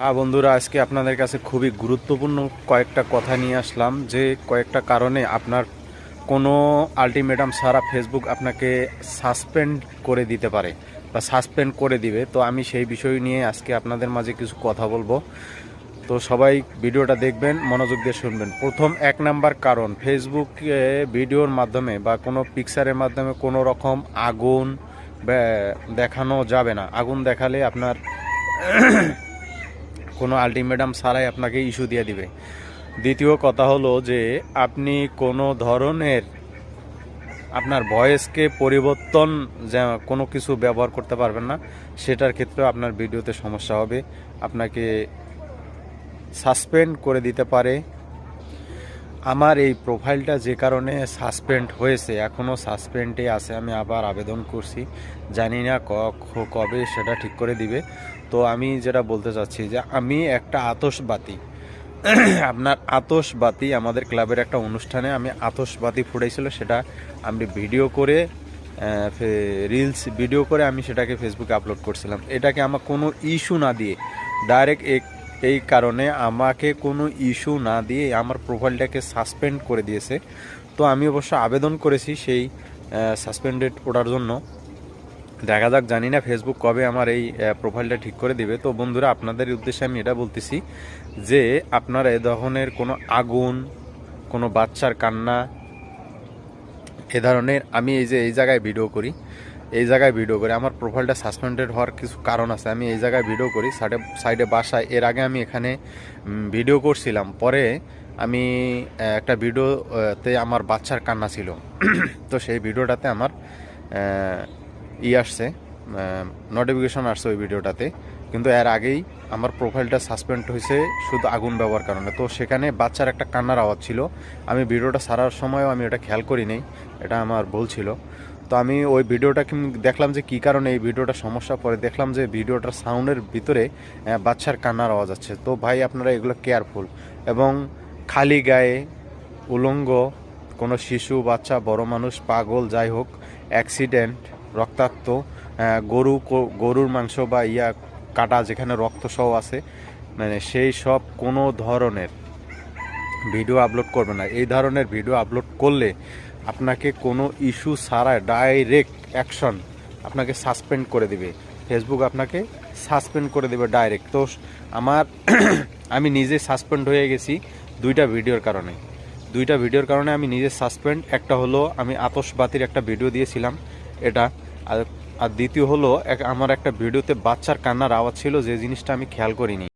হ্যাঁ বন্ধুরা, আজকে আপনাদের কাছে খুবই গুরুত্বপূর্ণ কয়েকটা কথা নিয়ে আসলাম। যে কয়েকটা কারণে আপনার কোনো আলটিমেটাম ছাড়া ফেসবুক আপনাকে সাসপেন্ড করে দিতে পারে বা সাসপেন্ড করে দিবে। তো আমি সেই বিষয় নিয়ে আজকে আপনাদের মাঝে কিছু কথা বলবো। তো সবাই ভিডিওটা দেখবেন, মনোযোগ দিয়ে শুনবেন। প্রথম 1 নাম্বার কারণ, ফেসবুকে ভিডিওর মাধ্যমে বা কোনো পিকচারের মাধ্যমে কোনো রকম আগুন দেখানো যাবে না। আগুন দেখালে আপনার কোনো আলটিমেটাম ছাড়াই আপনাকে ইস্যু দিয়ে দিবে। দ্বিতীয় কথা হলো যে আপনি কোনো ধরনের আপনার ভয়েসকে পরিবর্তন কোনো কিছু ব্যবহার করতে পারবেন না, সেটার ক্ষেত্রেও আপনার ভিডিওতে সমস্যা হবে, আপনাকে সাসপেন্ড করে দিতে পারে। আমার এই প্রোফাইলটা যে কারণে সাসপেন্ড হয়েছে, এখনও সাসপেন্ডে আছে, আমি আবার আবেদন করছি, জানি না কবে সেটা ঠিক করে দিবে। তো আমি যেটা বলতে চাচ্ছি যে আমি একটা আতশবাতি আপনার আতশবাতি আমাদের ক্লাবের একটা অনুষ্ঠানে আমি আতশবাতি ফুটাইছিল, সেটা আমি ভিডিও করে রিলস ভিডিও করে আমি সেটাকে ফেসবুকে আপলোড করছিলাম। এটাকে আমার কোনো ইস্যু না দিয়ে ডাইরেক্ট এই কারণে আমাকে কোনো ইস্যু না দিয়ে আমার প্রোফাইলটাকে সাসপেন্ড করে দিয়েছে। তো আমি অবশ্য আবেদন করেছি সেই সাসপেন্ডেড ওঠার জন্য। দেখা যাক, জানি না ফেসবুক কবে আমার এই প্রোফাইলটা ঠিক করে দিবে। তো বন্ধুরা, আপনাদের উদ্দেশ্যে আমি এটা বলতেছি যে আপনারা এ ধরনের কোনো আগুন, কোনো বাচ্চার কান্না, এ ধরনের, আমি এই জায়গায় ভিডিও করি, আমার প্রোফাইলটা সাসপেন্ডেড হওয়ার কিছু কারণ আছে। আমি এই জায়গায় ভিডিও করি সাইডে বাসায়। এর আগে আমি এখানে ভিডিও করছিলাম, পরে আমি একটা ভিডিওতে আমার বাচ্চার কান্না ছিল তো সেই ভিডিওটাতে আমার আসছে, নোটিফিকেশন আসছে ওই ভিডিওটাতে, কিন্তু এর আগেই আমার প্রোফাইলটা সাসপেন্ড হয়েছে শুধু আগুন ব্যবহার কারণে। তো সেখানে বাচ্চার একটা কান্নার আওয়াজ ছিল, আমি ভিডিওটা ছাড়ার সময়ও আমি এটা খেয়াল করি নাই, এটা আমার ভুল ছিল। তো আমি ওই ভিডিওটা দেখলাম যে কী কারণে এই ভিডিওটা সমস্যা, পরে দেখলাম যে ভিডিওটার সাউন্ডের ভিতরে বাচ্চার কান্নার আওয়াজ আছে। তো ভাই, আপনারা এগুলো কেয়ারফুল, এবং খালি গায়ে উলঙ্গ কোনো শিশু, বাচ্চা, বড় মানুষ, পাগল, যাই হোক, অ্যাক্সিডেন্ট, রক্তাক্ত গরুর মাংস বা কাটা যেখানে রক্ত সহ আছে, মানে সেই সব কোনো ধরনের ভিডিও আপলোড করবে না। এই ধরনের ভিডিও আপলোড করলে আপনাকে কোনো ইস্যু ছাড়া ডাইরেক্ট অ্যাকশন, আপনাকে সাসপেন্ড করে দিবে ফেসবুক, আপনাকে সাসপেন্ড করে দেবে ডাইরেক্ট। তো আমার আমি নিজে সাসপেন্ড হয়ে গেছি দুইটা ভিডিওর কারণে আমি নিজে সাসপেন্ড। একটা হলো আমি আতশবাতির একটা ভিডিও দিয়েছিলাম এটা, আর দ্বিতীয় হলো আমার একটা ভিডিওতে বাচ্চার কান্নার আওয়াজ ছিল, যে জিনিসটা আমি খেয়াল করিনি।